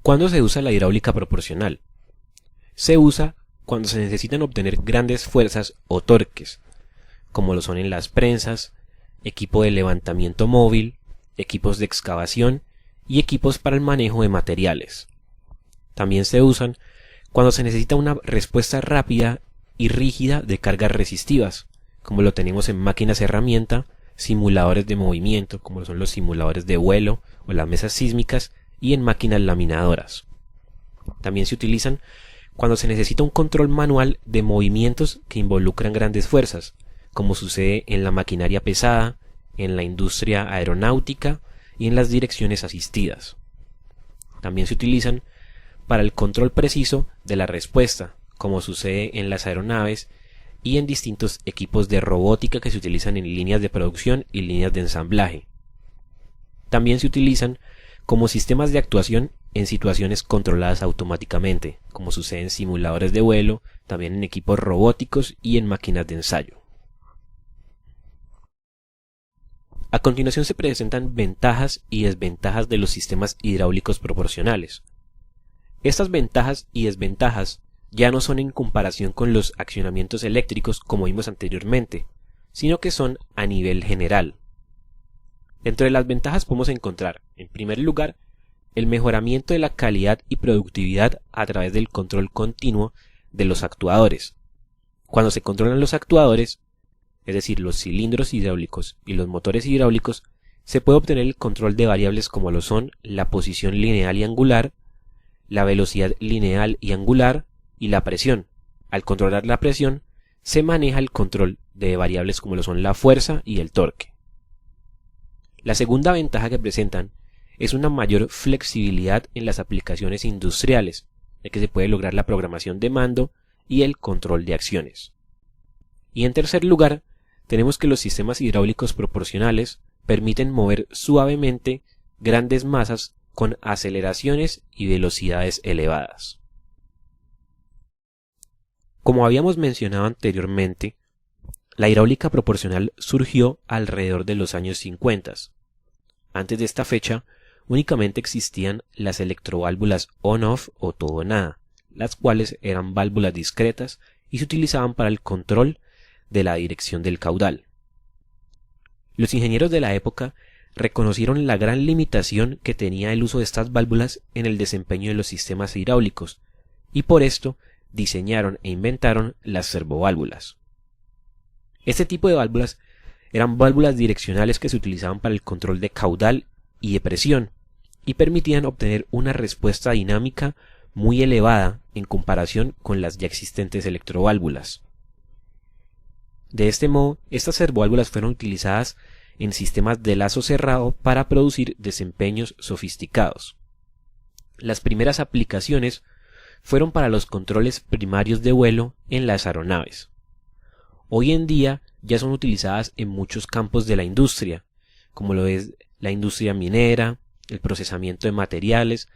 ¿Cuándo se usa la hidráulica proporcional? Se usa cuando se necesitan obtener grandes fuerzas o torques, como lo son en las prensas, equipo de levantamiento móvil, equipos de excavación y equipos para el manejo de materiales. También se usan cuando se necesita una respuesta rápida y rígida de cargas resistivas, como lo tenemos en máquinas herramienta, simuladores de movimiento, como lo son los simuladores de vuelo o las mesas sísmicas, y en máquinas laminadoras. También se utilizan cuando se necesita un control manual de movimientos que involucran grandes fuerzas, como sucede en la maquinaria pesada, en la industria aeronáutica y en las direcciones asistidas. También se utilizan para el control preciso de la respuesta, como sucede en las aeronaves y en distintos equipos de robótica que se utilizan en líneas de producción y líneas de ensamblaje. También se utilizan como sistemas de actuación en situaciones controladas automáticamente, como sucede en simuladores de vuelo, también en equipos robóticos y en máquinas de ensayo. A continuación se presentan ventajas y desventajas de los sistemas hidráulicos proporcionales. Estas ventajas y desventajas ya no son en comparación con los accionamientos eléctricos como vimos anteriormente, sino que son a nivel general. Dentro de las ventajas podemos encontrar, en primer lugar, el mejoramiento de la calidad y productividad a través del control continuo de los actuadores. Cuando se controlan los actuadores, es decir, los cilindros hidráulicos y los motores hidráulicos, se puede obtener el control de variables como lo son la posición lineal y angular, la velocidad lineal y angular y la presión. Al controlar la presión, se maneja el control de variables como lo son la fuerza y el torque. La segunda ventaja que presentan es una mayor flexibilidad en las aplicaciones industriales, ya que se puede lograr la programación de mando y el control de acciones. Y en tercer lugar, tenemos que los sistemas hidráulicos proporcionales permiten mover suavemente grandes masas con aceleraciones y velocidades elevadas. Como habíamos mencionado anteriormente, la hidráulica proporcional surgió alrededor de los años 50. Antes de esta fecha, únicamente existían las electroválvulas on-off o todo o nada, las cuales eran válvulas discretas y se utilizaban para el control de la dirección del caudal. Los ingenieros de la época reconocieron la gran limitación que tenía el uso de estas válvulas en el desempeño de los sistemas hidráulicos, y por esto diseñaron e inventaron las servoválvulas. Este tipo de válvulas eran válvulas direccionales que se utilizaban para el control de caudal y de presión, y permitían obtener una respuesta dinámica muy elevada en comparación con las ya existentes electroválvulas. De este modo, estas servoválvulas fueron utilizadas en sistemas de lazo cerrado para producir desempeños sofisticados. Las primeras aplicaciones fueron para los controles primarios de vuelo en las aeronaves. Hoy en día ya son utilizadas en muchos campos de la industria, como lo es la industria minera, el procesamiento de materiales,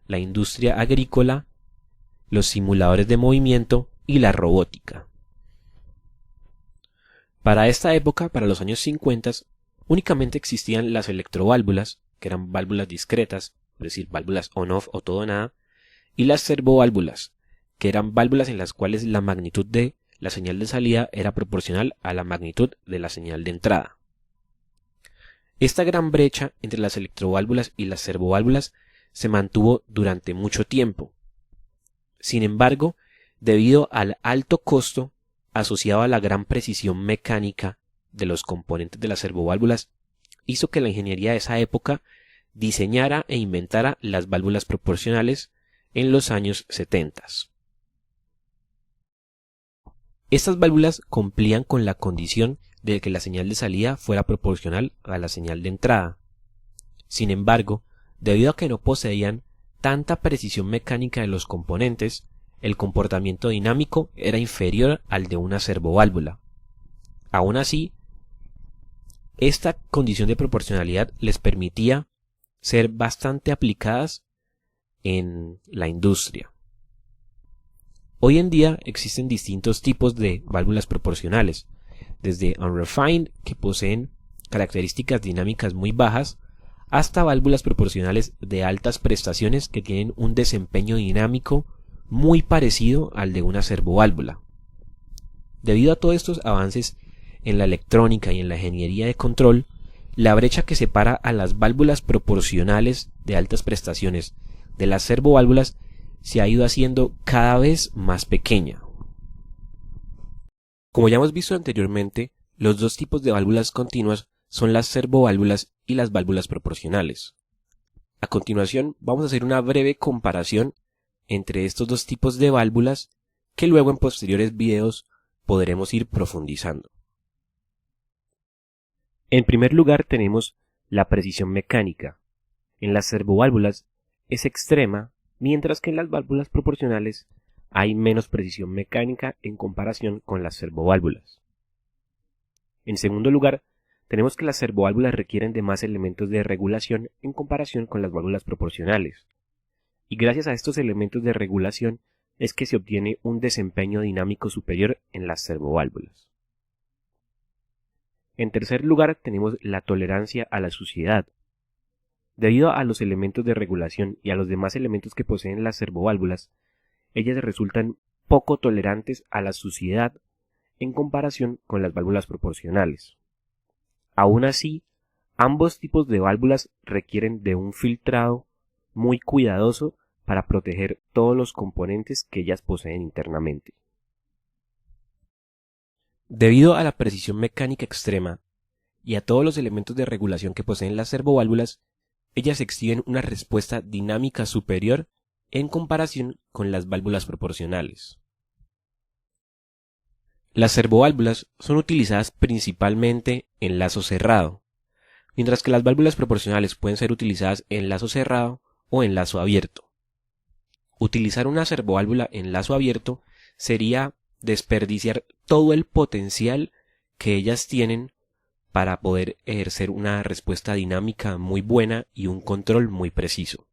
la industria agrícola, los simuladores de movimiento y la robótica. Para esta época, para los años 50, únicamente existían las electroválvulas, que eran válvulas discretas, es decir, válvulas on-off o todo o nada, y las servoválvulas, que eran válvulas en las cuales la magnitud de la señal de salida era proporcional a la magnitud de la señal de entrada. Esta gran brecha entre las electroválvulas y las servoválvulas se mantuvo durante mucho tiempo. Sin embargo, debido al alto costo asociado a la gran precisión mecánica de los componentes de las servoválvulas, hizo que la ingeniería de esa época diseñara e inventara las válvulas proporcionales en los años 70. Estas válvulas cumplían con la condición de que la señal de salida fuera proporcional a la señal de entrada. Sin embargo, debido a que no poseían tanta precisión mecánica de los componentes, el comportamiento dinámico era inferior al de una servoválvula. Aún así, esta condición de proporcionalidad les permitía ser bastante aplicadas en la industria. Hoy en día existen distintos tipos de válvulas proporcionales, desde unrefined, que poseen características dinámicas muy bajas, hasta válvulas proporcionales de altas prestaciones que tienen un desempeño dinámico muy parecido al de una servoválvula. Debido a todos estos avances en la electrónica y en la ingeniería de control, la brecha que separa a las válvulas proporcionales de altas prestaciones de las servoválvulas se ha ido haciendo cada vez más pequeña. Como ya hemos visto anteriormente, los dos tipos de válvulas continuas son las servoválvulas y las válvulas proporcionales. A continuación vamos a hacer una breve comparación entre estos dos tipos de válvulas que luego en posteriores videos podremos ir profundizando. En primer lugar tenemos la precisión mecánica. En las servoválvulas es extrema, mientras que en las válvulas proporcionales hay menos precisión mecánica en comparación con las servoválvulas. En segundo lugar, tenemos que las servoválvulas requieren de más elementos de regulación en comparación con las válvulas proporcionales, y gracias a estos elementos de regulación es que se obtiene un desempeño dinámico superior en las servoválvulas. En tercer lugar, tenemos la tolerancia a la suciedad. Debido a los elementos de regulación y a los demás elementos que poseen las servoválvulas, ellas resultan poco tolerantes a la suciedad en comparación con las válvulas proporcionales. Aún así, ambos tipos de válvulas requieren de un filtrado muy cuidadoso para proteger todos los componentes que ellas poseen internamente. Debido a la precisión mecánica extrema y a todos los elementos de regulación que poseen las servoválvulas, ellas exhiben una respuesta dinámica superior en comparación con las válvulas proporcionales. Las servoválvulas son utilizadas principalmente en lazo cerrado, mientras que las válvulas proporcionales pueden ser utilizadas en lazo cerrado o en lazo abierto. Utilizar una servoválvula en lazo abierto sería desperdiciar todo el potencial que ellas tienen para poder ejercer una respuesta dinámica muy buena y un control muy preciso.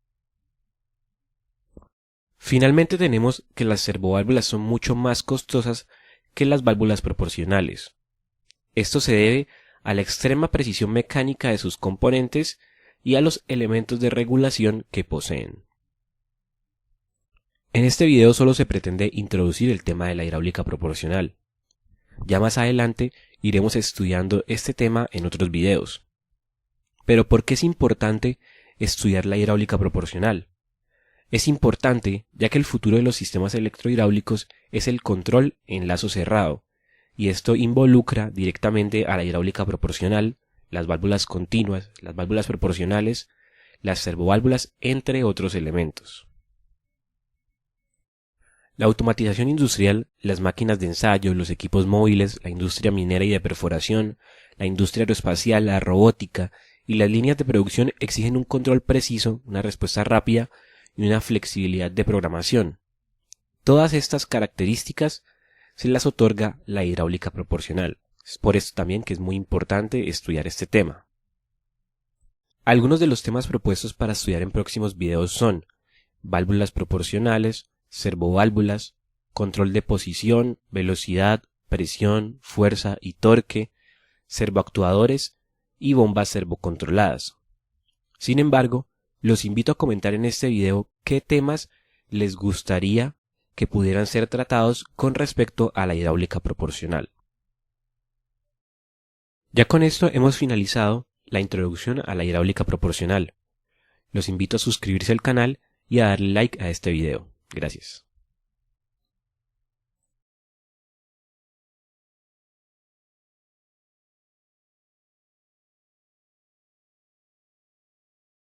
Finalmente tenemos que las servoválvulas son mucho más costosas que las válvulas proporcionales. Esto se debe a la extrema precisión mecánica de sus componentes y a los elementos de regulación que poseen. En este video solo se pretende introducir el tema de la hidráulica proporcional. Ya más adelante iremos estudiando este tema en otros videos. Pero ¿por qué es importante estudiar la hidráulica proporcional? Es importante ya que el futuro de los sistemas electrohidráulicos es el control en lazo cerrado, y esto involucra directamente a la hidráulica proporcional, las válvulas continuas, las válvulas proporcionales, las servoválvulas, entre otros elementos. La automatización industrial, las máquinas de ensayo, los equipos móviles, la industria minera y de perforación, la industria aeroespacial, la robótica y las líneas de producción exigen un control preciso, una respuesta rápida y una flexibilidad de programación. Todas estas características se las otorga la hidráulica proporcional. Es por esto también que es muy importante estudiar este tema. Algunos de los temas propuestos para estudiar en próximos videos son válvulas proporcionales, servoválvulas, control de posición, velocidad, presión, fuerza y torque, servoactuadores y bombas servocontroladas. Sin embargo, los invito a comentar en este video qué temas les gustaría que pudieran ser tratados con respecto a la hidráulica proporcional. Ya con esto hemos finalizado la introducción a la hidráulica proporcional. Los invito a suscribirse al canal y a darle like a este video. Gracias.